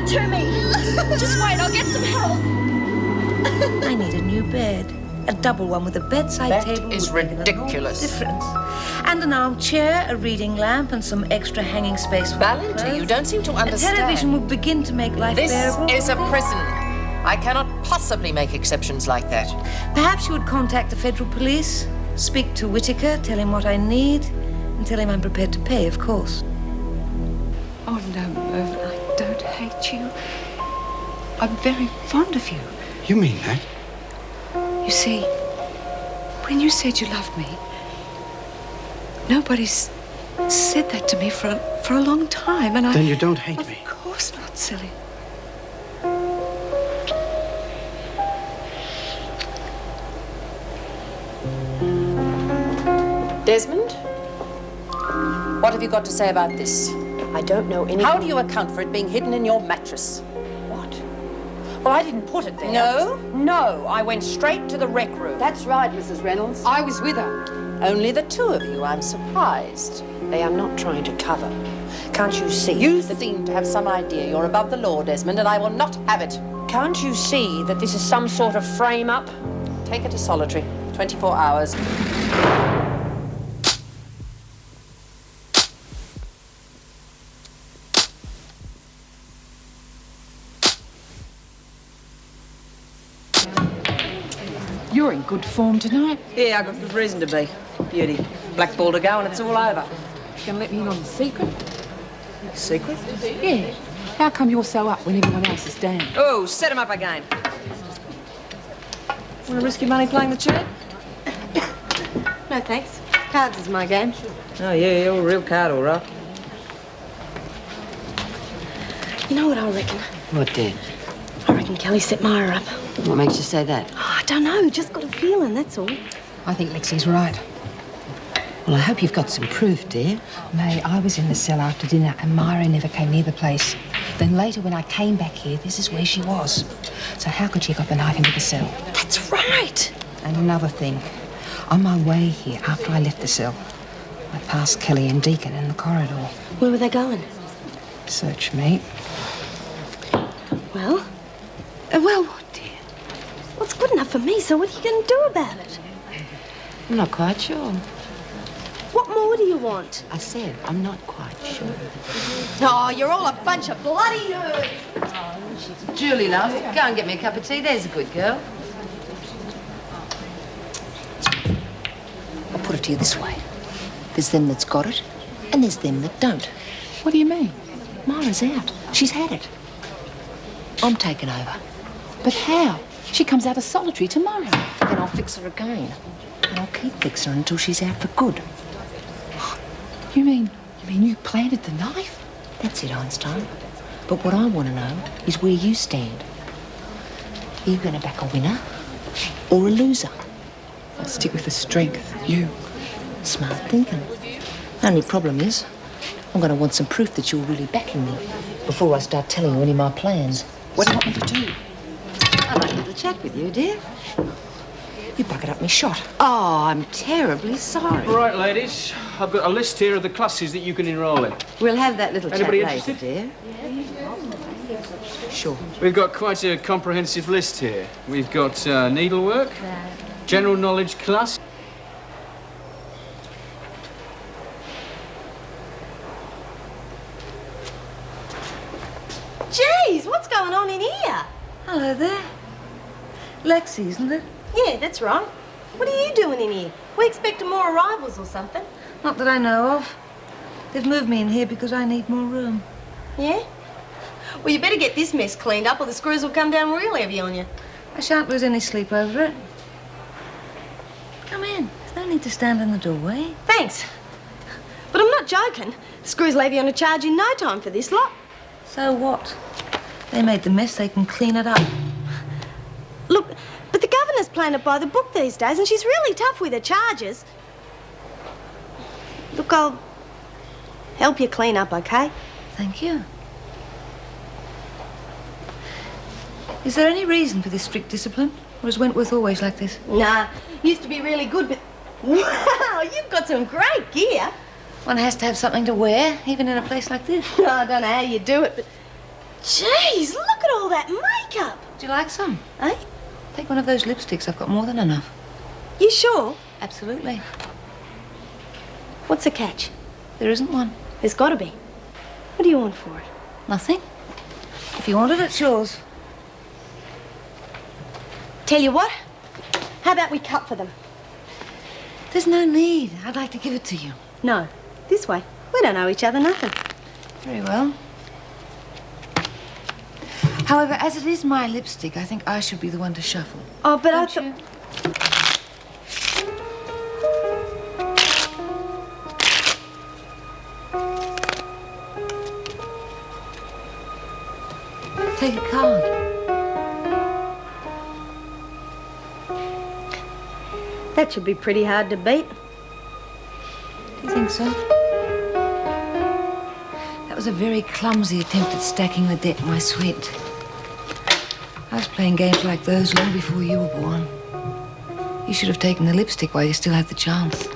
it to me. Just wait, I'll get some help. I need a new bed. A double one with a bedside table. That is ridiculous. Difference. And an armchair, a reading lamp, and some extra hanging space for Valentina, you don't seem to understand. A television would begin to make life bearable. This is a prison. I cannot possibly make exceptions like that. Perhaps you would contact the federal police, speak to Whittaker, tell him what I need, and tell him I'm prepared to pay, of course. Oh, no, Mervyn, I don't hate you. I'm very fond of you. You mean that? You see, when you said you loved me, nobody's said that to me for a long time, and Then you don't hate me. Of course not, silly. Desmond? What have you got to say about this? I don't know anything. How do you account for it being hidden in your mattress? What? Well, I didn't put it there. No, no. I went straight to the rec room. That's right, Mrs. Reynolds. I was with her. Only the two of you. I'm surprised. They are not trying to cover. Can't you see? You seem to have some idea you're above the law, Desmond, and I will not have it. Can't you see that this is some sort of frame-up? Take her to solitary. 24 hours. You're in good form tonight. Yeah, I've got good reason to be. Beauty. Black ball to go and it's all over. You gonna let me in on the secret? Secret? Yeah. How come you're so up when everyone else is down? Oh, set him up again. Want to risk your money playing the tune? No, thanks. Cards is my game. Oh, yeah, you're a real card, all right. You know what I reckon? What, dear? I reckon Kelly set Myra up. What makes you say that? Oh, I don't know. Just got a feeling, that's all. I think Lexi's right. Well, I hope you've got some proof, dear. May, I was in the cell after dinner and Myra never came near the place. Then later when I came back here, this is where she was. So how could she have got the knife into the cell? That's right. And another thing. On my way here, after I left the cell, I passed Kelly and Deacon in the corridor. Where were they going? Search me. Well, what, dear? What's good enough for me, so what are you going to do about it? I'm not quite sure. What more do you want? I said I'm not quite sure. Oh, you're all a bunch of bloody nerds. Julie, love, go and get me a cup of tea. There's a good girl. I'll put it to you this way. There's them that's got it, and there's them that don't. What do you mean? Myra's out. She's had it. I'm taking over. But how? She comes out of solitary tomorrow. Then I'll fix her again. And I'll keep fixing her until she's out for good. You mean you planted the knife? That's it, Einstein. But what I want to know is where you stand. Are you going to back a winner or a loser? I'll stick with the strength. You. Smart thinking. Only problem is, I'm going to want some proof that you're really backing me before I start telling you any of my plans. What do you want me to do? I'd like a little chat with you, dear. You buggered up me shot. Oh, I'm terribly sorry. Right, ladies. I've got a list here of the classes that you can enrol in. We'll have that little Anybody chat later, interested? dear. Sure. We've got quite a comprehensive list here. We've got needlework, general knowledge class. Jeez, what's going on in here? Hello there. Lexi, isn't it? Yeah, that's right. What are you doing in here? We expecting more arrivals or something. Not that I know of. They've moved me in here because I need more room. Yeah? Well, you better get this mess cleaned up or the screws will come down real heavy on you. I shan't lose any sleep over it. Come in. There's no need to stand in the doorway. Thanks. But I'm not joking. The screws lay me on a charge in no time for this lot. So what? They made the mess, they can clean it up. Look, but the governor's playing it by the book these days and she's really tough with her charges. Look, I'll help you clean up, okay? Thank you. Is there any reason for this strict discipline? Or is Wentworth always like this? Nah, used to be really good, but... Wow, you've got some great gear. One has to have something to wear, even in a place like this. I don't know how you do it, but Jeez, look at all that makeup. Do you like some? Eh? Take one of those lipsticks. I've got more than enough. You sure? Absolutely. What's the catch? There isn't one. There's got to be. What do you want for it? Nothing. If you want it, it's yours. Tell you what, how about we cut for them? There's no need. I'd like to give it to you. No, this way. We don't owe each other nothing. Very well. However, as it is my lipstick, I think I should be the one to shuffle. Oh, but Don't I you? Take a card. That should be pretty hard to beat. Do you think so? That was a very clumsy attempt at stacking the deck, my sweet. I was playing games like those long before you were born. You should have taken the lipstick while you still had the chance.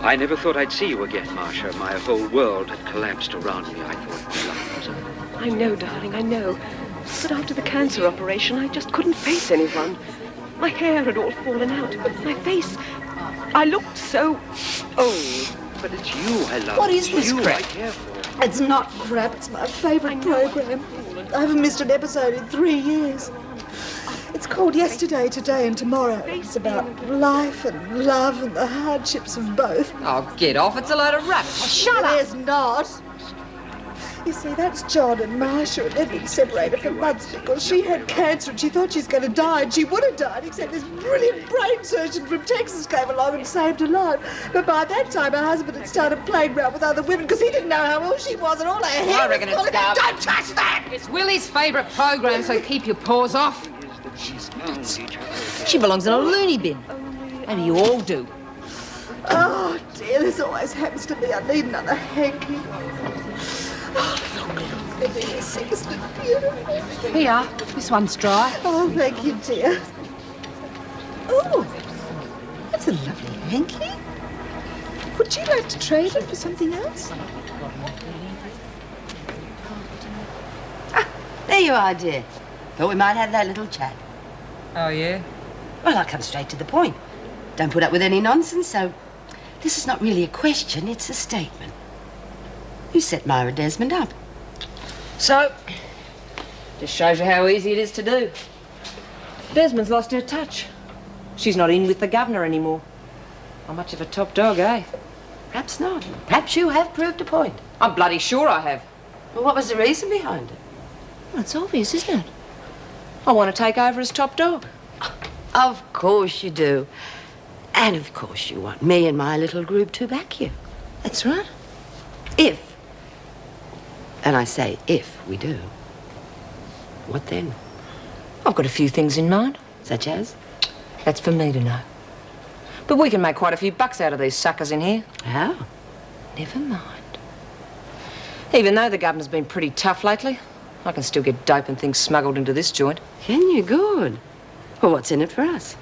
I never thought I'd see you again, Marcia. My whole world had collapsed around me. I thought my life was over. I know, darling, I know. But after the cancer operation, I just couldn't face anyone. My hair had all fallen out. My face, I looked so old. But it's you I love. What is It's this you crap? I care for. It's not crap. It's my favourite program. I haven't missed an episode in 3 years. It's called Yesterday, Today and Tomorrow. It's about life and love and the hardships of both. Oh, get off. It's a load of rubbish. Shut up! There's not. You see, that's John and Marcia, and they've been separated for months because she had cancer and she thought she was going to die, and she would have died, except this brilliant brain surgeon from Texas came along and saved her life. But by that time, her husband had started playing around with other women because he didn't know how ill she was, and all her hair I reckon was it's falling. garbage. Don't touch that! It's Willie's favourite program, so keep your paws off. She's nuts. She belongs in a loony bin. Maybe you all do. Oh, dear, this always happens to me. I need another hanky. Oh, look, this is beautiful. Here, this one's dry. Oh, thank you, dear. Oh, that's a lovely hanky. Would you like to trade it for something else? There you are, dear. Thought we might have that little chat. Oh, yeah? Well, I'll come straight to the point. Don't put up with any nonsense, so this is not really a question, it's a statement. You set Myra Desmond up. So, just shows you how easy it is to do. Desmond's lost her touch. She's not in with the governor anymore. Not much of a top dog, eh? Perhaps not. Perhaps you have proved a point. I'm bloody sure I have. Well, what was the reason behind it? Well, it's obvious, isn't it? I want to take over as top dog. Of course you do. And of course you want me and my little group to back you. That's right. If, and I say if we do, what then? I've got a few things in mind. Such as? That's for me to know. But we can make quite a few bucks out of these suckers in here. How? Never mind. Even though the governor's been pretty tough lately, I can still get dope and things smuggled into this joint. Can you? Good. Well, what's in it for us?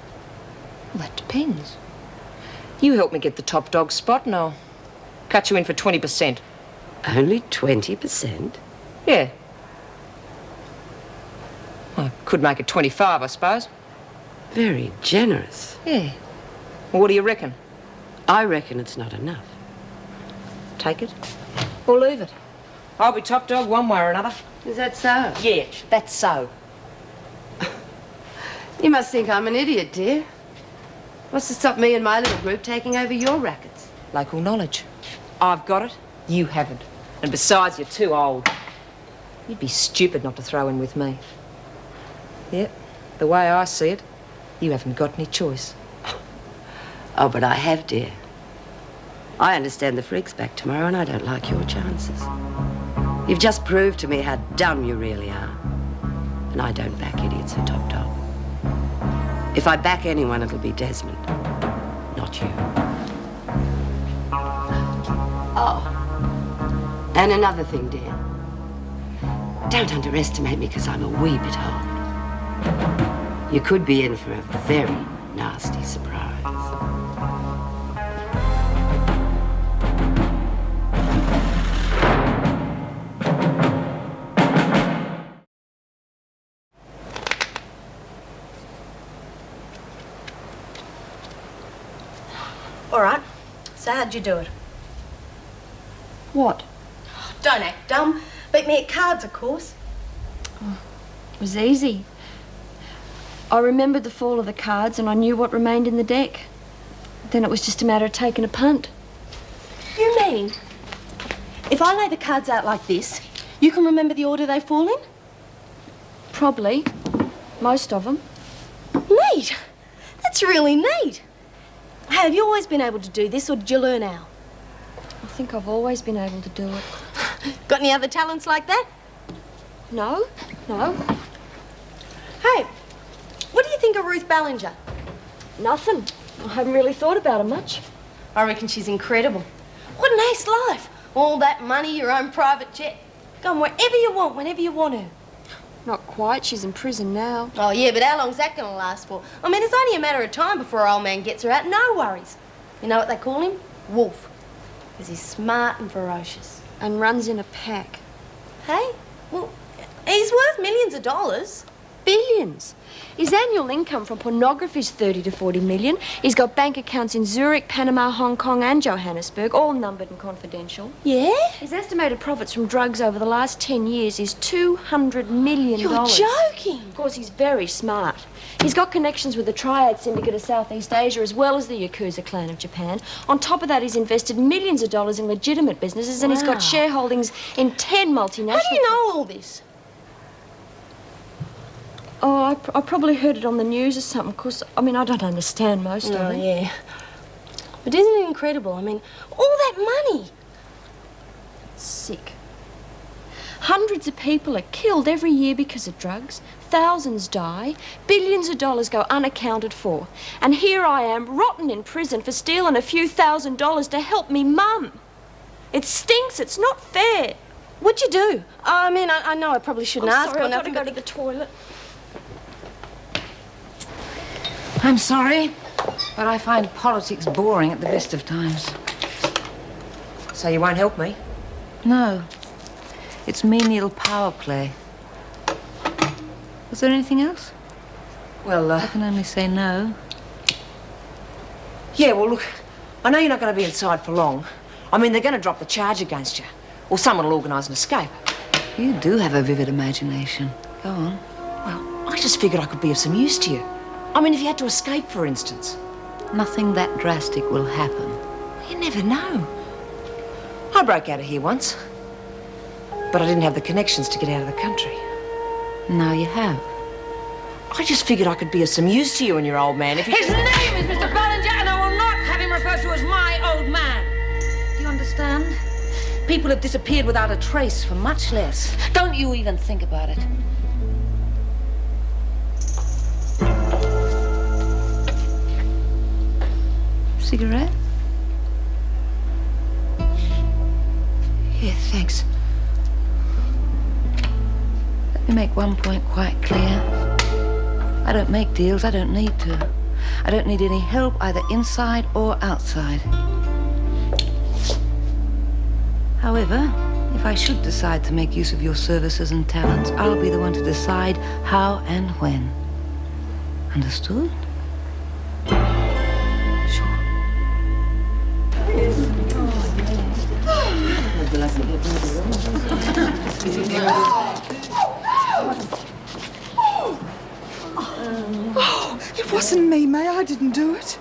Well, that depends. You help me get the top dog spot and I'll cut you in for 20%. Only 20%? Yeah. I could make it 25, I suppose. Very generous. Yeah. Well, what do you reckon? I reckon it's not enough. Take it or leave it. I'll be top dog one way or another. Is that so? Yeah, that's so. You must think I'm an idiot, dear. What's to stop me and my little group taking over your rackets? Local knowledge. I've got it, you haven't. And besides, you're too old. You'd be stupid not to throw in with me. Yep, the way I see it, you haven't got any choice. Oh, but I have, dear. I understand the freak's back tomorrow and I don't like your chances. You've just proved to me how dumb you really are. And I don't back idiots for top dog. If I back anyone, it'll be Desmond, not you. Oh, and another thing, dear. Don't underestimate me because I'm a wee bit old. You could be in for a very nasty surprise. All right. So how'd you do it? What? Don't act dumb. Beat me at cards, of course. It was easy. I remembered the fall of the cards and I knew what remained in the deck. Then it was just a matter of taking a punt. You mean if I lay the cards out like this, you can remember the order they fall in? Probably. Most of them. Neat. That's really neat. Hey, have you always been able to do this, or did you learn how? I think I've always been able to do it. Got any other talents like that? No, no. Hey, what do you think of Ruth Ballinger? Nothing. I haven't really thought about her much. I reckon she's incredible. What an ace life. All that money, your own private jet. Going wherever you want, whenever you want to. Not quite. She's in prison now. Oh, yeah, but how long's that going to last for? I mean, it's only a matter of time before our old man gets her out. No worries. You know what they call him? Wolf. Because he's smart and ferocious. And runs in a pack. Hey, well, he's worth millions of dollars. Billions. His annual income from pornography is 30 to 40 million. He's got bank accounts in Zurich, Panama, Hong Kong and Johannesburg, all numbered and confidential. Yeah? His estimated profits from drugs over the last 10 years is $200 million. You're joking. Of course, he's very smart. He's got connections with the Triad Syndicate of Southeast Asia as well as the Yakuza clan of Japan. On top of that, he's invested millions of dollars in legitimate businesses and he's got shareholdings in 10 multinational... How do you know all this? Oh, I probably heard it on the news or something, because, I mean, I don't understand most of it. Yeah. But isn't it incredible? I mean, all that money. Sick. Hundreds of people are killed every year because of drugs. Thousands die. Billions of dollars go unaccounted for. And here I am, rotten in prison for stealing a few $1,000s to help me mum. It stinks. It's not fair. What'd you do? I mean, I know I probably shouldn't ask sorry, or I've got nothing, to go but... to the toilet. I'm sorry, but I find politics boring at the best of times. So you won't help me? No. It's menial power play. Was there anything else? Well, I can only say no. yeah, well, look, I know you're not going to be inside for long. I mean, they're going to drop the charge against you. Or someone will organise an escape. You do have a vivid imagination. Go on. Well, I just figured I could be of some use to you. I mean, if you had to escape, for instance. Nothing that drastic will happen. You never know. I broke out of here once. But I didn't have the connections to get out of the country. Now you have. I just figured I could be of some use to you and your old man if you... His name is Mr. Ballinger, and I will not have him referred to as my old man. Do you understand? People have disappeared without a trace for much less. Don't you even think about it. Cigarette? Yeah, thanks. Let me make one point quite clear. I don't make deals. I don't need to. I don't need any help either inside or outside. However, if I should decide to make use of your services and talents, I'll be the one to decide how and when. Understood? Oh, it wasn't me, May. I didn't do it.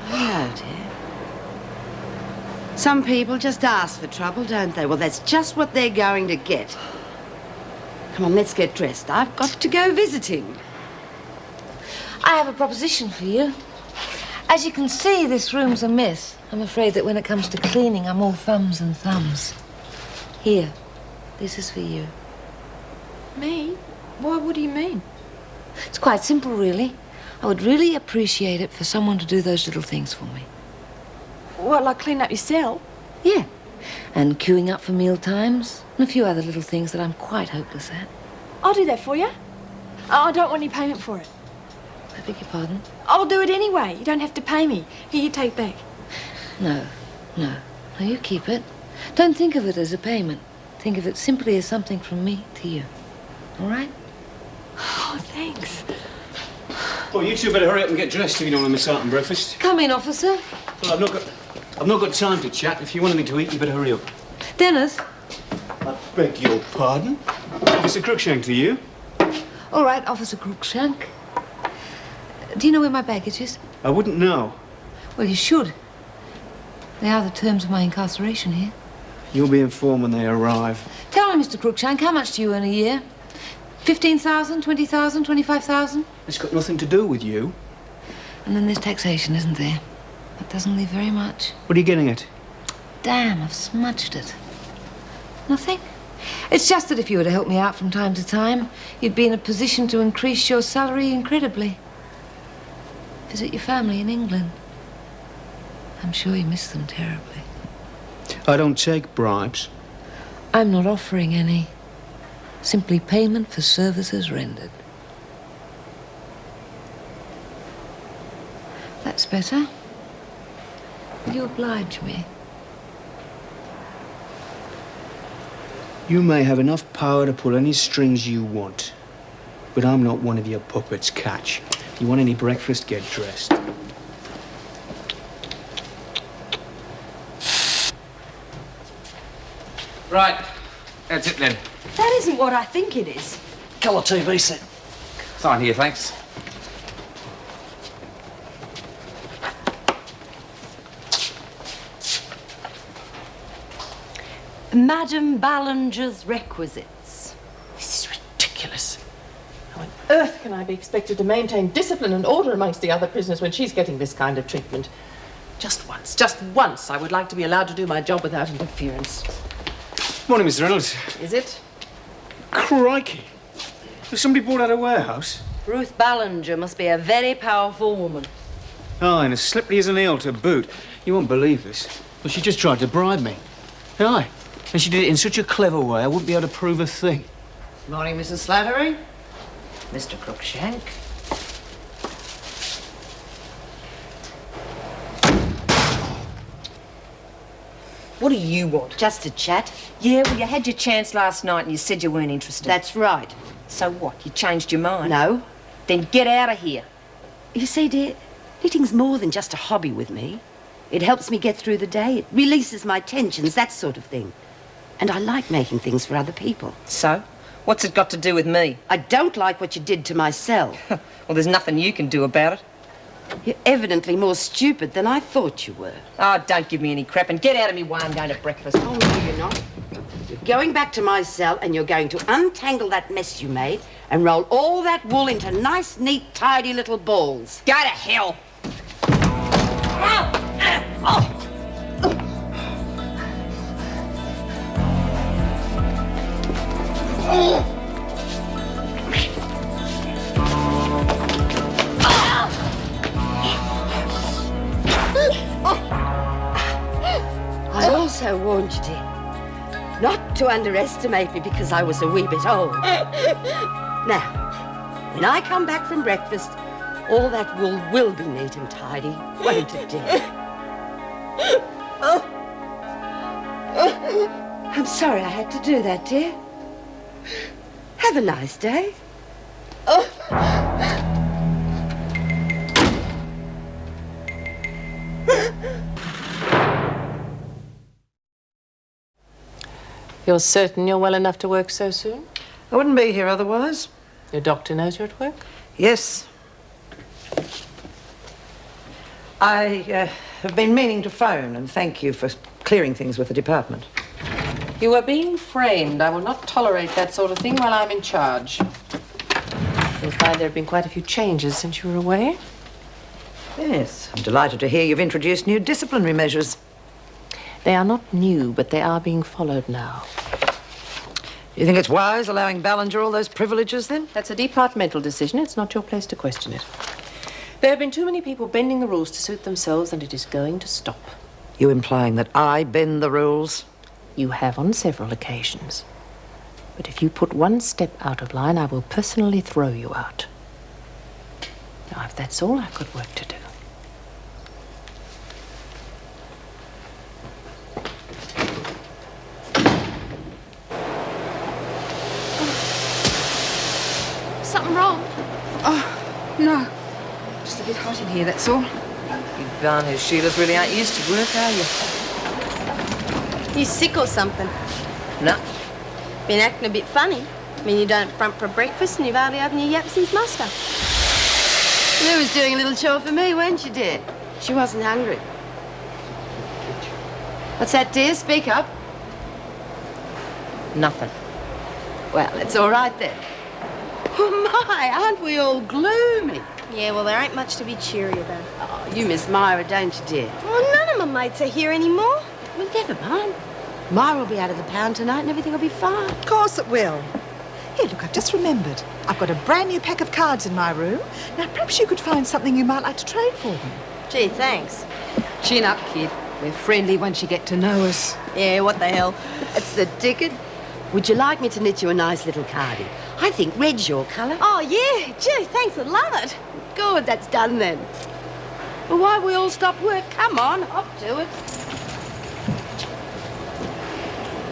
Hello, dear. Some people just ask for trouble, don't they? Well, that's just what they're going to get. Come on, let's get dressed. I've got to go visiting. I have a proposition for you. As you can see, this room's a mess. I'm afraid that when it comes to cleaning, I'm all thumbs and thumbs. Here, this is for you. Me? Why, what do you mean? It's quite simple, really. I would really appreciate it for someone to do those little things for me. What, like clean up your cell? Yeah. And queuing up for meal times, and a few other little things that I'm quite hopeless at. I'll do that for you. I don't want any payment for it. I beg your pardon? I'll do it anyway. You don't have to pay me. Here, you take back. No, no. No, you keep it. Don't think of it as a payment. Think of it simply as something from me to you. All right? Oh, thanks. Well, you two better hurry up and get dressed if you don't want to miss out on breakfast. Come in, officer. Well, I've not got time to chat. If you want anything to eat, you better hurry up. Dennis. I beg your pardon? Officer Crookshank to you. All right, Officer Crookshank. Do you know where my baggage is? I wouldn't know. Well, you should. They are the terms of my incarceration here. You'll be informed when they arrive. Tell me, Mr. Crookshank, how much do you earn a year? 15,000, 20,000, 25,000? It's got nothing to do with you. And then there's taxation, isn't there? That doesn't leave very much. What are you getting at? Damn, I've smudged it. Nothing? It's just that if you were to help me out from time to time, you'd be in a position to increase your salary incredibly. Visit your family in England. I'm sure you miss them terribly. I don't take bribes. I'm not offering any. Simply payment for services rendered. That's better. Will you oblige me? You may have enough power to pull any strings you want, but I'm not one of your puppets, Catch. If you want any breakfast, get dressed. Right, that's it then. That isn't what I think it is. Colour TV set. Fine here, thanks. Madame Ballinger's requisites. This is ridiculous. How on earth can I be expected to maintain discipline and order amongst the other prisoners when she's getting this kind of treatment? Just once, I would like to be allowed to do my job without interference. Morning, Mr. Reynolds. Is it? Crikey. Has somebody bought out a warehouse? Ruth Ballinger must be a very powerful woman. Aye, and as slippery as an eel to boot. You won't believe this. Well, she just tried to bribe me. Aye. And she did it in such a clever way, I wouldn't be able to prove a thing. Morning, Mrs. Slattery. Mr. Crookshank. What do you want? Just a chat. Yeah, well, you had your chance last night and you said you weren't interested. That's right. So what? You changed your mind? No. Then get out of here. You see, dear, knitting's more than just a hobby with me. It helps me get through the day. It releases my tensions, that sort of thing. And I like making things for other people. So? What's it got to do with me? I don't like what you did to my cell. Well, there's nothing you can do about it. You're evidently more stupid than I thought you were. Oh, don't give me any crap and get out of me while I'm going to breakfast. Oh, no, you're not. You're going back to my cell and you're going to untangle that mess you made and roll all that wool into nice, neat, tidy little balls. Go to hell! I also warned you, dear, not to underestimate me because I was a wee bit old. Now, when I come back from breakfast, all that wool will be neat and tidy, won't it, dear? I'm sorry I had to do that, dear. Have a nice day. You're certain you're well enough to work so soon? I wouldn't be here otherwise. Your doctor knows you're at work? Yes. I have been meaning to phone and thank you for clearing things with the department. You are being framed. I will not tolerate that sort of thing while I'm in charge. You'll find there have been quite a few changes since you were away. Yes, I'm delighted to hear you've introduced new disciplinary measures. They are not new, but they are being followed now. Do you think it's wise allowing Ballinger all those privileges, then? That's a departmental decision. It's not your place to question it. There have been too many people bending the rules to suit themselves, and it is going to stop. You implying that I bend the rules? You have on several occasions. But if you put one step out of line, I will personally throw you out. Now, if that's all I've got work to do. Something wrong? Oh, no. here, that's all. You darn Sheilas really aren't used to work, are you? You sick or something? No. Been acting a bit funny. I mean, you don't front for breakfast and you've hardly opened your yap since muster. You was doing a little chore for me, weren't you, dear? She wasn't hungry. What's that, dear? Speak up. Nothing. Well, it's all right then. Oh, my, aren't we all gloomy? Yeah, well, there ain't much to be cheery about. Oh, you miss Myra, don't you, dear? Well, none of my mates are here anymore. Well, never mind. Myra will be out of the pound tonight and everything will be fine. Of course it will. Here, look, I've just remembered. I've got a brand new pack of cards in my room. Now, perhaps you could find something you might like to trade for them. Gee, thanks. Chin up, kid. We're friendly once you get to know us. Yeah, what the hell? That's the ticket. Would you like me to knit you a nice little cardie? I think red's your colour. Oh, yeah. Gee, thanks. I'd love it. Good, that's done then. Well, why we all stop work? Come on, hop to it.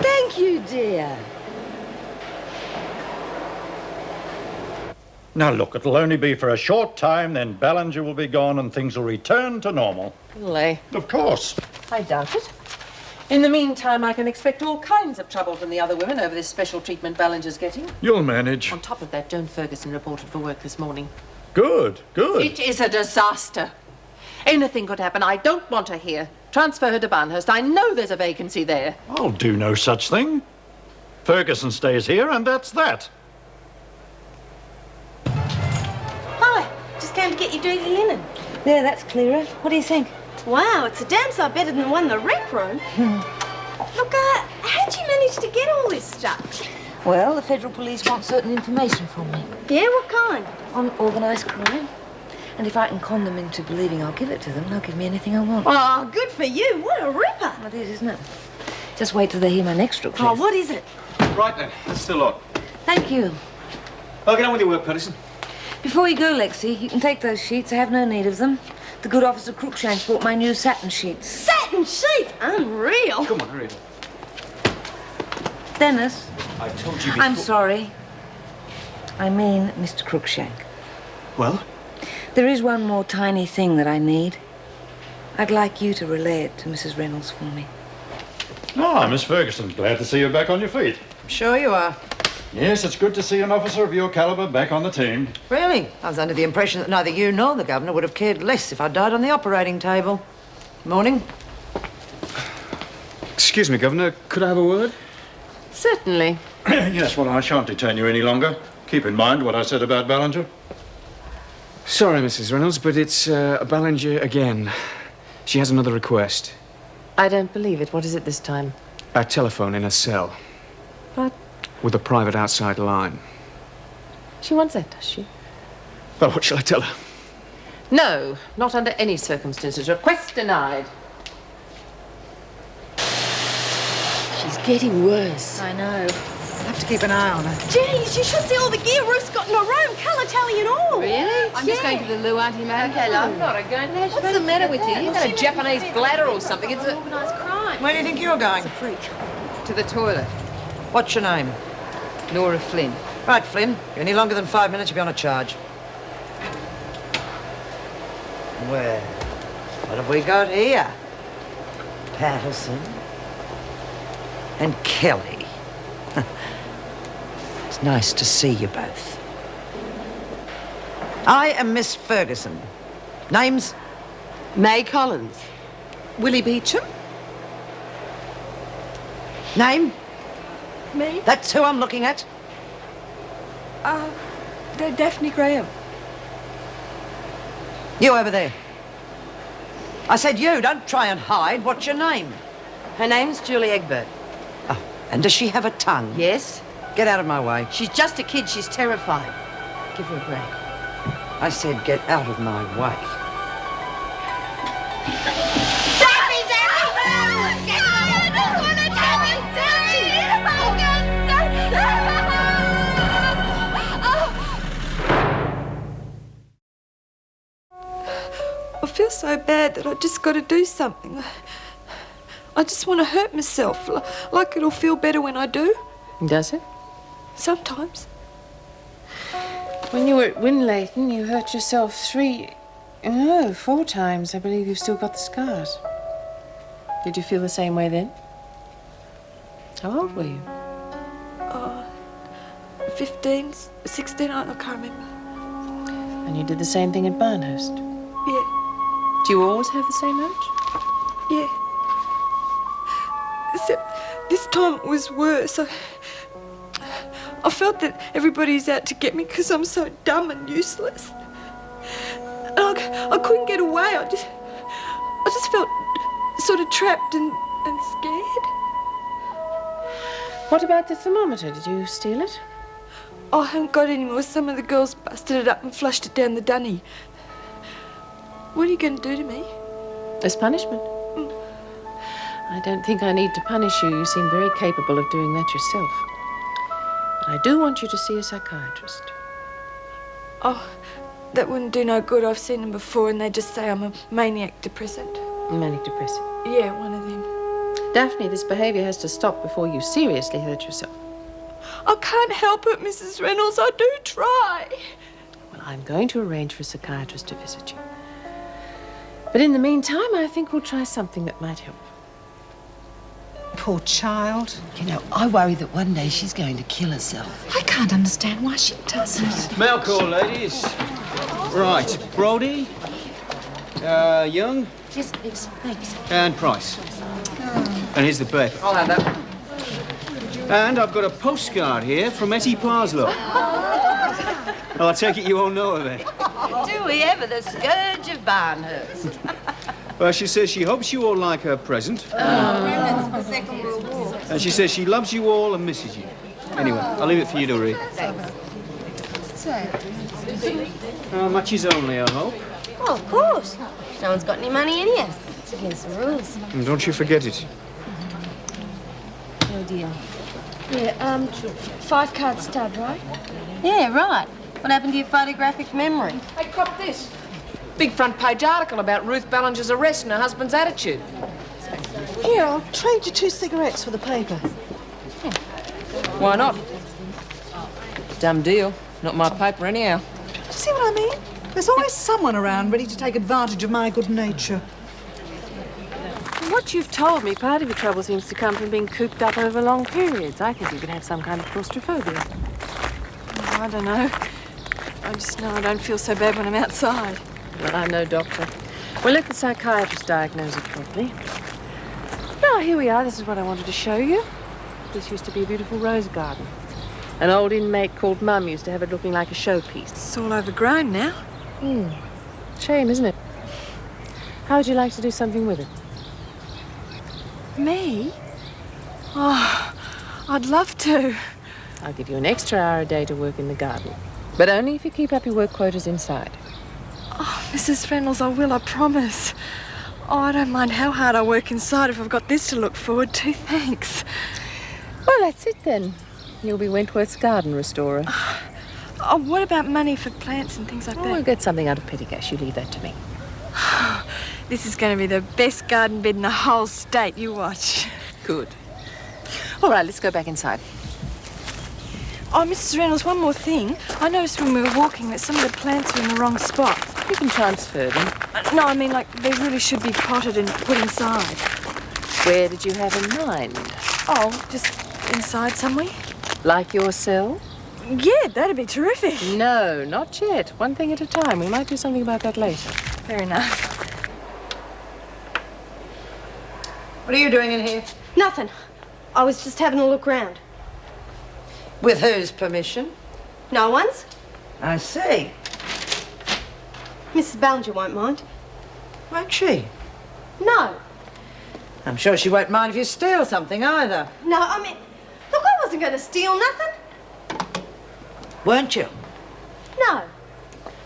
Thank you, dear. Now, look, it'll only be for a short time, then Ballinger will be gone and things will return to normal. Lay. Of course. I doubt it. In the meantime, I can expect all kinds of trouble from the other women over this special treatment Ballinger's getting. You'll manage. On top of that, Joan Ferguson reported for work this morning. Good, good. It is a disaster. Anything could happen. I don't want her here. Transfer her to Barnhurst. I know there's a vacancy there. I'll do no such thing. Ferguson stays here, and that's that. Hi. Just came to get your dirty linen. There, that's clearer. What do you think? Wow, it's a damn sight better than the one in the rec room. Look, how'd you manage to get all this stuff? Well, the federal police want certain information from me. Yeah, what kind? On organised crime. And if I can con them into believing I'll give it to them, they'll give me anything I want. Oh, good for you. What a ripper. It is, isn't it? Just wait till they hear my next strip Oh, what is it? Right then, that's the lot. Thank you. I'll get on with your work, Patterson. Before you go, Lexi, you can take those sheets. I have no need of them. The good officer Cruikshanks bought my new satin sheets. Satin sheets? Unreal. Come on, hurry up. Dennis. I told you before. I'm sorry. I mean Mr. Cruikshank. Well? There is one more tiny thing that I need. I'd like you to relay it to Mrs. Reynolds for me. Ah, Miss Ferguson, glad to see you back on your feet. Sure you are. Yes, it's good to see an officer of your caliber back on the team. Really? I was under the impression that neither you nor the Governor would have cared less if I died on the operating table. Morning. Excuse me, Governor. Could I have a word? Certainly. Yes, well, I shan't detain you any longer. Keep in mind what I said about Ballinger. Sorry, Mrs. Reynolds, but it's Ballinger again. She has another request. I don't believe it. What is it this time? A telephone in a cell. What? With a private outside line. She wants that, does she? Well, what shall I tell her? No, not under any circumstances. Request denied. She's getting worse. I know. I'll have to keep an eye on her. Geez, you should see all the gear Ruth's got in her room, colour tally and all. Really? I'm just going to the loo, Auntie May. Okay, love. Not a gun. What's the matter with you? You've got a Japanese bladder or something. It's Organised crime. Where do you think you're going? to the toilet. What's your name? Nora Flynn. Right, Flynn. You're any longer than 5 minutes, you'll be on a charge. Well, what have we got here? Patterson and Kelly. It's nice to see you both. I am Miss Ferguson. Names? May Collins. Willie Beecham? Name? Me? That's who I'm looking at. Daphne Graham. You over there. I said you, don't try and hide. What's your name? Her name's Julie Egbert. Oh, and does she have a tongue? Yes? Get out of my way. She's just a kid. She's terrified. Give her a break. I said get out of my way. I feel so bad that I just got to do something. I just want to hurt myself, like it'll feel better when I do. Does it? Sometimes. When you were at Winlayton, you hurt yourself 3... No, 4 times. I believe you've still got the scars. Did you feel the same way then? How old were you? 15, 16, I can't remember. And you did the same thing at Barnhurst? Yeah, Do you always have the same urge? yeah. Except this time it was worse. I felt that everybody's out to get me because I'm so dumb and useless. And I couldn't get away. I just felt sort of trapped and scared. What about the thermometer? Did you steal it? I haven't got any more. Some of the girls busted it up and flushed it down the dunny. What are you going to do to me? As punishment? I don't think I need to punish you. You seem very capable of doing that yourself. But I do want you to see a psychiatrist. Oh, that wouldn't do no good. I've seen them before and they just say I'm a maniac depressant. Manic depressive. Yeah, one of them. Daphne, this behaviour has to stop before you seriously hurt yourself. I can't help it, Mrs. Reynolds. I do try. Well, I'm going to arrange for a psychiatrist to visit you. But in the meantime, I think we'll try something that might help. Poor child. You know, I worry that one day she's going to kill herself. I can't understand why she doesn't. Mail call, ladies. Right, Brody, Young, Yes, yes, thanks. and Price. And here's the paper. I'll have that. And I've got a postcard here from Etty Parslow. Well, I take it you all know of it. Do we ever? The scourge of Barnhurst. Well, she says she hopes you all like her present. Remnants of the Second World War. And she says she loves you all and misses you. Anyway, I'll leave it for you to read. Matches only, I hope. Well, of course. No one's got any money in here. It's against the rules. And don't you forget it. Oh, dear. Yeah, 5 card stud, right? Yeah, right. What happened to your photographic memory? Hey, cop this. Big front page article about Ruth Ballinger's arrest and her husband's attitude. Here, I'll trade you 2 cigarettes for the paper. Why not? Dumb deal. Not my paper anyhow. Do you see what I mean? There's always someone around ready to take advantage of my good nature. From what you've told me, part of your trouble seems to come from being cooped up over long periods. I think you could have some kind of claustrophobia. Oh, I don't know. I just know I don't feel so bad when I'm outside. Well, I'm no doctor. We'll let the psychiatrist diagnose it properly. Now, here we are. This is what I wanted to show you. This used to be a beautiful rose garden. An old inmate called Mum used to have it looking like a showpiece. It's all overgrown now. Shame, isn't it? How would you like to do something with it? Me? Oh, I'd love to. I'll give you an extra hour a day to work in the garden. But only if you keep up your work quotas inside. Oh, Mrs. Reynolds, I will, I promise. Oh, I don't mind how hard I work inside if I've got this to look forward to. Thanks. Well, that's it then. You'll be Wentworth's garden restorer. Oh, what about money for plants and things like that? We'll get something out of petty cash. You leave that to me. This is going to be the best garden bed in the whole state. You watch. Good. All right, let's go back inside. Oh, Mrs. Reynolds, one more thing. I noticed when we were walking that some of the plants are in the wrong spot. You can transfer them. No, I mean, like, they really should be potted and put inside. Where did you have in mind? Oh, just inside somewhere. Like your cell? Yeah, that'd be terrific. No, not yet. One thing at a time. We might do something about that later. Fair enough. What are you doing in here? Nothing. I was just having a look round. With whose permission? No one's. I see. Mrs. Ballinger won't mind. Won't she? No. I'm sure she won't mind if you steal something either. No, I mean, look, I wasn't going to steal nothing. Weren't you? No.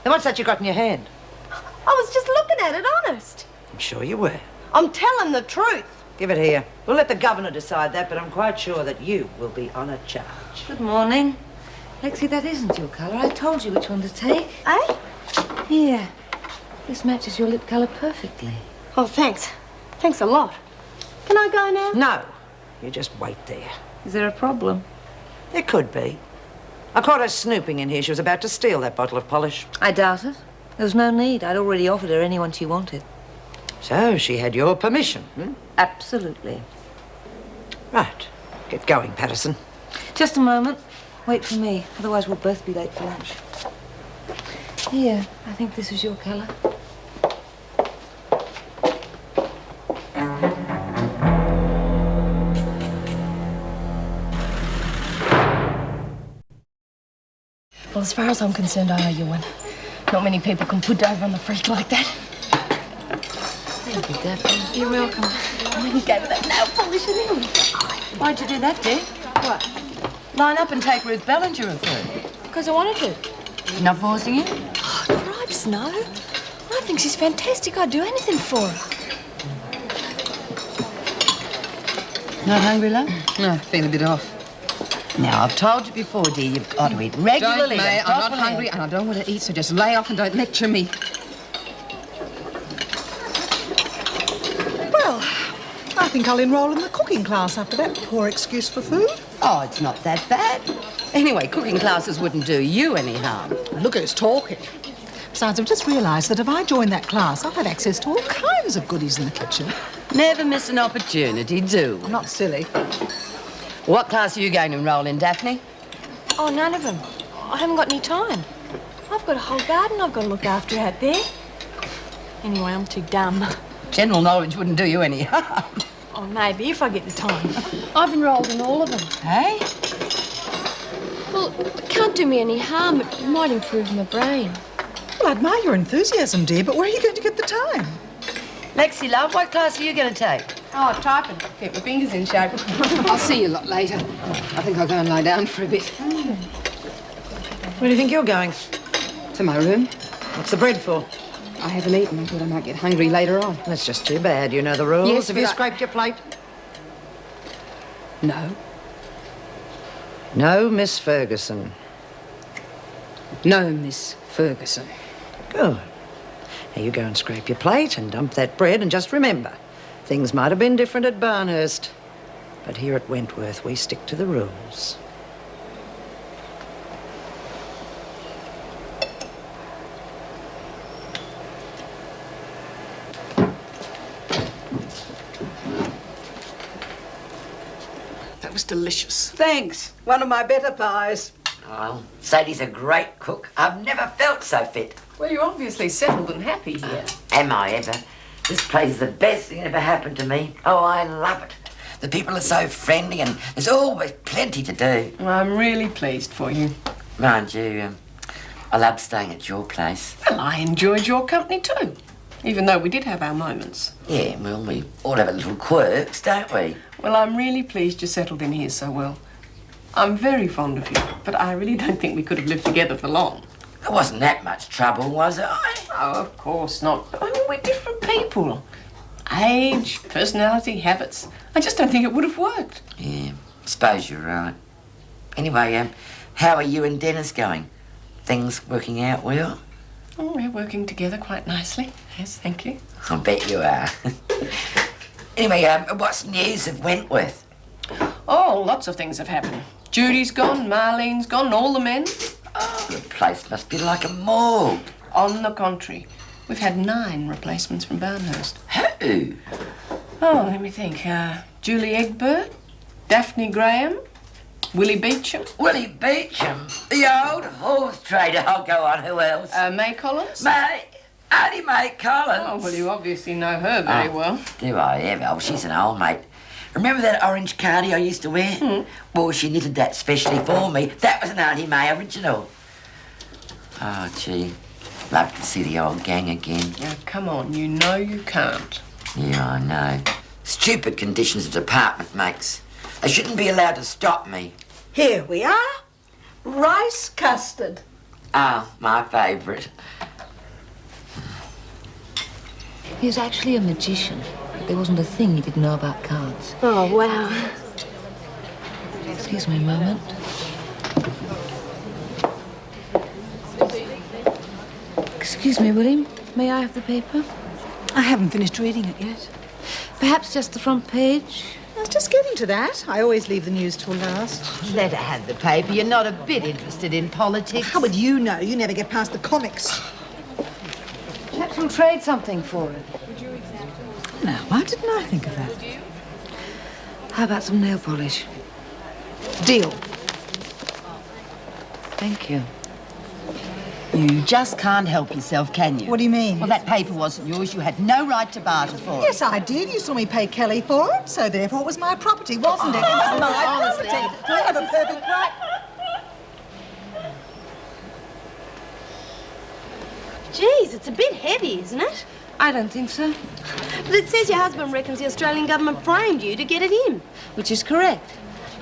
Then what's that you got in your hand? I was just looking at it, honest. I'm sure you were. I'm telling the truth. Give it here. We'll let the governor decide that, but I'm quite sure that you will be on a charge. Good morning. Lexi, that isn't your colour. I told you which one to take. Eh? Here. This matches your lip colour perfectly. Oh, thanks. Thanks a lot. Can I go now? No. You just wait there. Is there a problem? There could be. I caught her snooping in here. She was about to steal that bottle of polish. I doubt it. There was no need. I'd already offered her anyone she wanted. So she had your permission, Absolutely. Right. Get going, Patterson. Just a moment. Wait for me, otherwise we'll both be late for lunch. Here, I think this is your colour. Well, as far as I'm concerned, I owe you one. Not many people can put over on the freak like that. Thank you, Daphne. You're welcome. When you gave her that nail polish and everything. Why'd you do that, dear? What? Line up and take Ruth Ballinger a third. Because I wanted to. Not forcing you? Oh, cripes, no. I think she's fantastic. I'd do anything for her. Not hungry, love? No, feel a bit off. Now, I've told you before, dear, you've got to eat regularly. Don't, May, I'm not hungry and I don't want to eat, so just lay off and don't lecture me. Well, I think I'll enroll in the cooking class after that poor excuse for food. Oh, it's not that bad. Anyway, cooking classes wouldn't do you any harm. Look who's talking. Besides, I've just realised that if I join that class, I'll have access to all kinds of goodies in the kitchen. Never miss an opportunity, do. I'm not silly. What class are you going to enroll in, Daphne? Oh, none of them. I haven't got any time. I've got a whole garden I've got to look after out there. Anyway, I'm too dumb. General knowledge wouldn't do you any harm. Oh, maybe, if I get the time. I've enrolled in all of them. Hey? Well, it can't do me any harm. It might improve my brain. Well, I admire your enthusiasm, dear, but where are you going to get the time? Lexi, love, what class are you going to take? Oh, typing. Get my fingers in shape. I'll see you a lot later. I think I'll go and lie down for a bit. Where do you think you're going? To my room. What's the bread for? I haven't eaten. I thought I might get hungry later on. That's just too bad. You know the rules. Yes, Have but you I- scraped your plate? No. No, Miss Ferguson. No, Miss Ferguson. Good. Now you go and scrape your plate and dump that bread, and just remember, things might have been different at Barnhurst, but here at Wentworth we stick to the rules. That was delicious. Thanks. One of my better pies. Oh, Sadie's a great cook. I've never felt so fit. Well, you're obviously settled and happy here. Am I ever? This place is the best thing that ever happened to me. Oh, I love it. The people are so friendly and there's always plenty to do. Well, I'm really pleased for you. Mind you, I loved staying at your place. Well, I enjoyed your company too, even though we did have our moments. Yeah, well, we all have a little quirks, don't we? Well, I'm really pleased you settled in here so well. I'm very fond of you, but I really don't think we could have lived together for long. There wasn't that much trouble, was it? Oh, of course not. I mean, we're different people. Age, personality, habits. I just don't think it would have worked. Yeah, suppose you're right. Anyway, how are you and Dennis going? Things working out well? Oh, we're working together quite nicely. Yes, thank you. I bet you are. Anyway, what's news of Wentworth? Oh, lots of things have happened. Judy's gone, Marlene's gone, all the men. Oh, the place must be like a morgue. On the contrary, we've had 9 replacements from Barnhurst. Who? Oh, let me think. Julie Egbert, Daphne Graham, Willie Beecham. Willie Beecham? The old horse trader. I'll go on. Who else? May Collins. Only May Collins. Oh, well, you obviously know her very well. Do I ever? Oh, she's an old mate. Remember that orange cardi I used to wear? Well, she knitted that specially for me. That was an Auntie May original. Oh, gee. Love to see the old gang again. Now, come on, you know you can't. Yeah, I know. Stupid conditions the department makes. They shouldn't be allowed to stop me. Here we are. Rice custard. Oh, my favourite. He was actually a magician. There wasn't a thing he didn't know about cards. Oh, wow. Excuse me a moment. Excuse me, William. May I have the paper? I haven't finished reading it yet. Perhaps just the front page? I was just getting to that. I always leave the news till last. Let her have the paper. You're not a bit interested in politics. How would you know? You never get past the comics. wouldn't trade something for it. Now, why didn't I think of that? How about some nail polish? Deal. Thank you. You just can't help yourself, can you? What do you mean? Well, that paper wasn't yours. You had no right to barter for it. Yes, I did. You saw me pay Kelly for it, so therefore it was my property, wasn't it? It was my Honestly, property. I have a perfect right. Geez, it's a bit heavy, isn't it? I don't think so. But it says your husband reckons the Australian government framed you to get it in. Which is correct.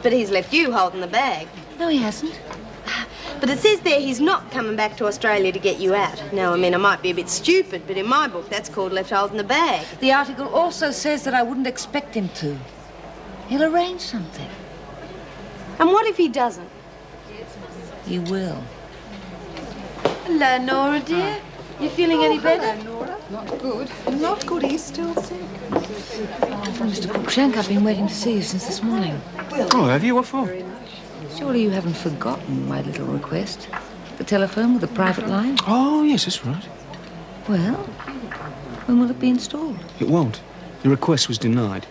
But he's left you holding the bag. No, he hasn't. But it says there he's not coming back to Australia to get you out. Now, I mean, I might be a bit stupid, but in my book, that's called left holding the bag. The article also says that I wouldn't expect him to. He'll arrange something. And what if he doesn't? He will. Hello, Nora, dear. You feeling any better? Hello, Nora. Not good. Not good. He's still sick. Mr. Cruikshank, I've been waiting to see you since this morning. Oh, have you? What for? Surely you haven't forgotten my little request. The telephone with a private line? Oh, yes, that's right. Well, when will it be installed? It won't. The request was denied.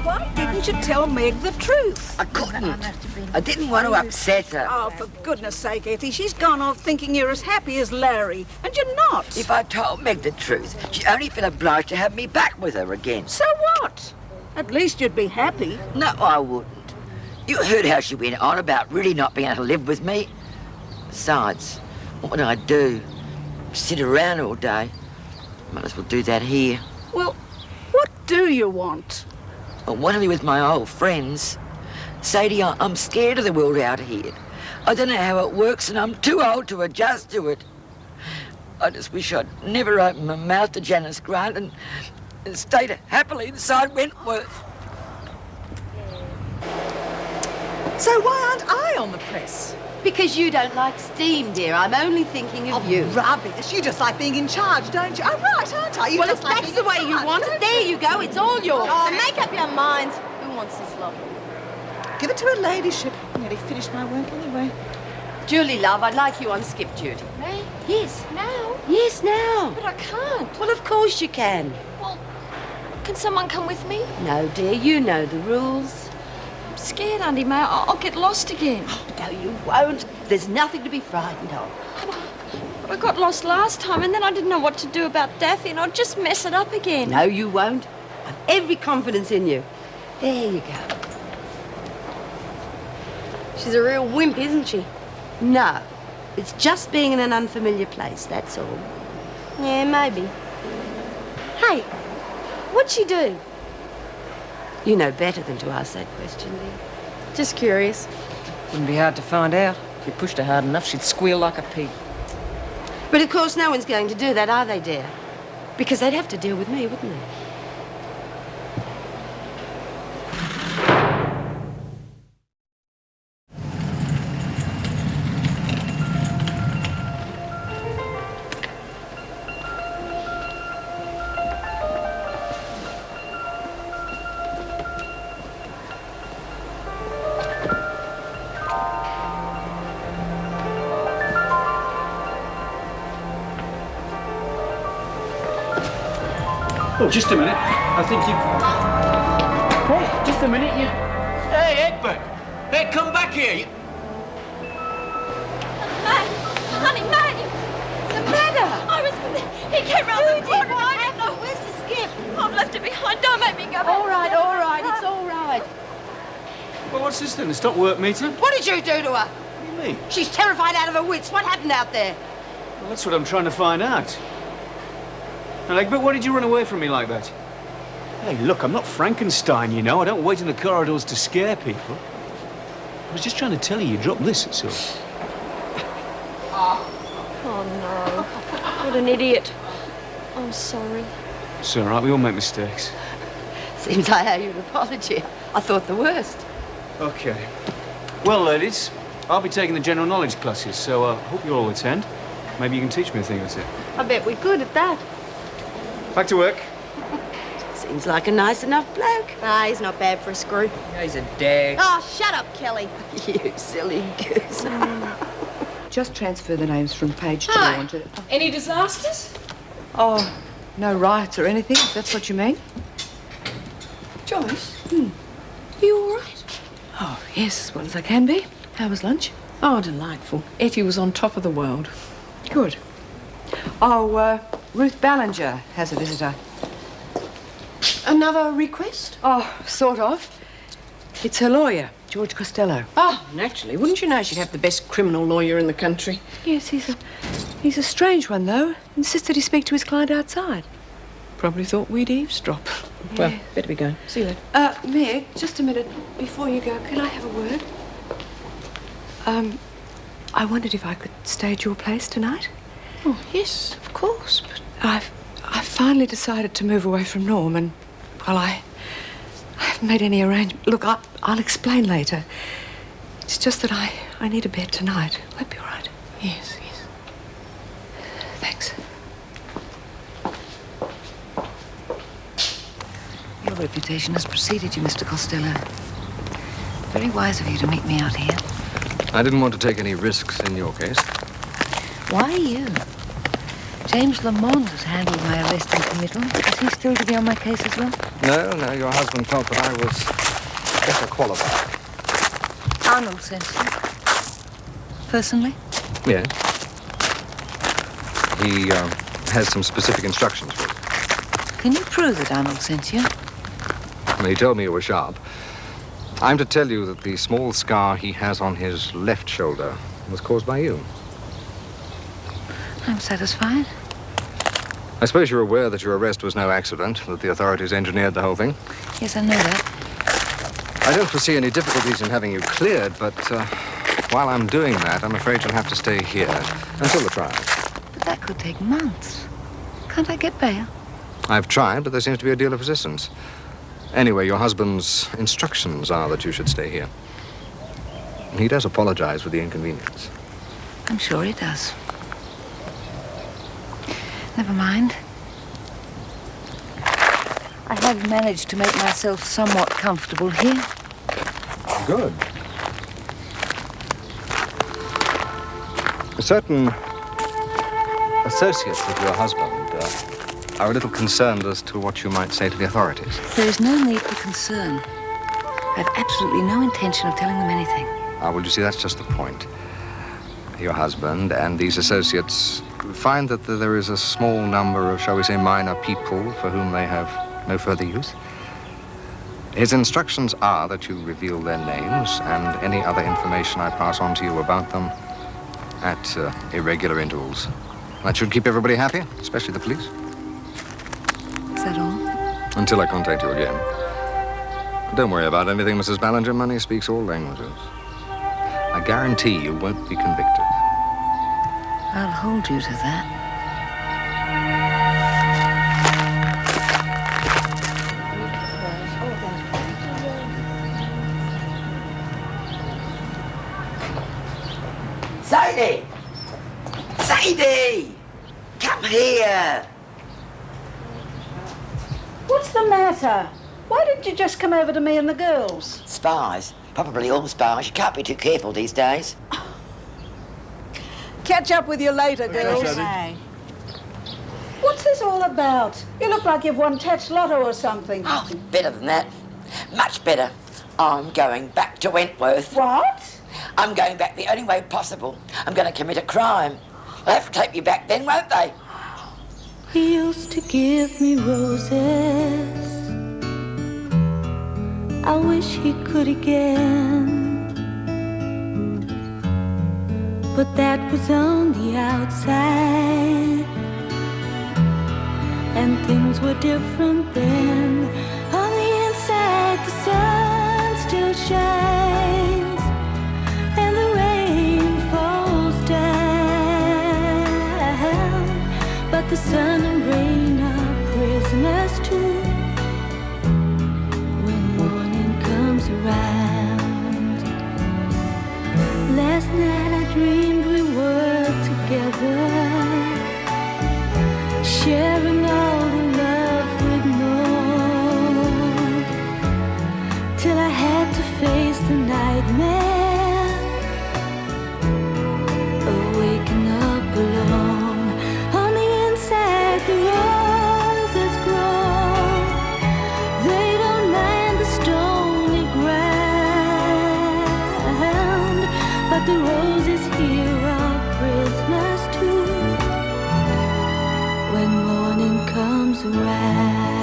Why didn't you tell Meg the truth? I couldn't. I didn't want to upset her. Oh, for goodness sake, Etty, she's gone off thinking you're as happy as Larry, and you're not. If I told Meg the truth, she'd only feel obliged to have me back with her again. So what? At least you'd be happy. No, I wouldn't. You heard how she went on about really not being able to live with me. Besides, what would I do? Sit around all day? Might as well do that here. Well, what do you want? I want to be with my old friends. Sadie, I'm scared of the world out here. I don't know how it works, and I'm too old to adjust to it. I just wish I'd never opened my mouth to Janice Grant and stayed happily inside Wentworth. So why aren't I on the press? Because you don't like steam, dear. I'm only thinking of you. Rubbish. You just like being in charge, don't you? I'm right, aren't I? You Well, just if like that's being the way in you charge, want it, don't there you? you go. It's all yours. Oh, make up your minds. Who wants this lot? Give it to her ladyship. I nearly finished my work anyway. Julie, love, I'd like you on skip duty. Me? Yes. Now? Yes, now. But I can't. Well, of course you can. Well, can someone come with me? No, dear, you know the rules. I'm scared, Auntie May. I'll get lost again. No, you won't. There's nothing to be frightened of. But I got lost last time, and then I didn't know what to do about Daffy, and I'd just mess it up again. No, you won't. I've every confidence in you. There you go. She's a real wimp, isn't she? No, it's just being in an unfamiliar place, that's all. Yeah, maybe. Hey, what'd she do? You know better than to ask that question, dear. Just curious. Wouldn't be hard to find out. If you pushed her hard enough, she'd squeal like a pig. But of course no one's going to do that, are they, dear? Because they'd have to deal with me, wouldn't they? Oh, just a minute. I think you... Hey, just a minute, you... Hey, Egbert! Hey, come back here! You... May! Honey, May! What's the matter? He came round the corner. I don't know. Where's the skip? I've left it behind. Don't make me go back. All right, it's all right. Well, what's this then? A stop work meeting? What did you do to her? What do you mean? She's terrified out of her wits. What happened out there? Well, that's what I'm trying to find out. Now, Egbert, why did you run away from me like that? Hey, look, I'm not Frankenstein, you know. I don't wait in the corridors to scare people. I was just trying to tell you dropped this, that's all. Oh, no. What an idiot. I'm sorry. It's all right, we all make mistakes. Seems I owe you an apology. I thought the worst. Okay. Well, ladies, I'll be taking the general knowledge classes, so I hope you all attend. Maybe you can teach me a thing or two. I bet we could at that. Back to work. Seems like a nice enough bloke. Ah, he's not bad for a screw. He's a dag. Oh, shut up, Kelly. You silly goose. just transfer the names from page 2 Hi. onto... Any disasters? Oh, no riots or anything, if that's what you mean. Joyce? Are you all right? Oh, yes, as well as I can be. How was lunch? Oh, delightful. Etty was on top of the world. Good. Oh, Ruth Ballinger has a visitor. Another request? Oh, sort of. It's her lawyer, George Costello. Oh, naturally. Wouldn't you know she'd have the best criminal lawyer in the country? Yes, he's a strange one, though. Insisted he speak to his client outside. Probably thought we'd eavesdrop. Well, Yeah. better be going. See you later. Meg, just a minute. Before you go, can I have a word? I wondered if I could stay at your place tonight. Oh, yes, of course, but... I've finally decided to move away from Norm, and, well, I haven't made any arrangement. Look, I'll explain later. It's just that I need a bed tonight. Will that be all right? Yes, yes. Thanks. Your reputation has preceded you, Mr. Costello. Very wise of you to meet me out here. I didn't want to take any risks in your case. Why you? James Lamont has handled my arrest and committal. Is he still to be on my case as well? No, your husband felt that I was better qualified. Arnold sent you. Personally? Yes. He has some specific instructions for you. Can you prove that Arnold sent you? Well, he told me you were sharp. I'm to tell you that the small scar he has on his left shoulder was caused by you. I'm satisfied. I suppose you're aware that your arrest was no accident, that the authorities engineered the whole thing? Yes, I know that. I don't foresee any difficulties in having you cleared, but while I'm doing that, I'm afraid you'll have to stay here until the trial. But that could take months. Can't I get bail? I've tried, but there seems to be a deal of resistance. Anyway, your husband's instructions are that you should stay here. He does apologize for the inconvenience. I'm sure he does. Never mind. I have managed to make myself somewhat comfortable here. Good. Certain associates of your husband are a little concerned as to what you might say to the authorities. There is no need for concern. I have absolutely no intention of telling them anything. Well, you see, that's just the point. Your husband and these associates find that there is a small number of, shall we say, minor people for whom they have no further use. His instructions are that you reveal their names and any other information I pass on to you about them at irregular intervals. That should keep everybody happy, especially the police. Is that all? Until I contact you again. Don't worry about anything, Mrs. Ballinger. Money speaks all languages. I guarantee you won't be convicted. I'll hold you to that. Sadie! Sadie! Come here! What's the matter? Why didn't you just come over to me and the girls? Spies. Probably all spies. You can't be too careful these days. Catch up with you later, girls. What's this all about? You look like you've won Tat's Lotto or something. Oh, better than that. Much better. I'm going back to Wentworth. What? I'm going back the only way possible. I'm going to commit a crime. They'll have to take me back then, won't they? He used to give me roses. I wish he could again. But that was on the outside, and things were different then. On the inside, the sun still shines, and the rain falls down. But the sun and rain are prisoners too when morning comes around. Last night I dreamed we were together, sharing all the love we'd known, till I had to face the nightmare. Oh, arms around.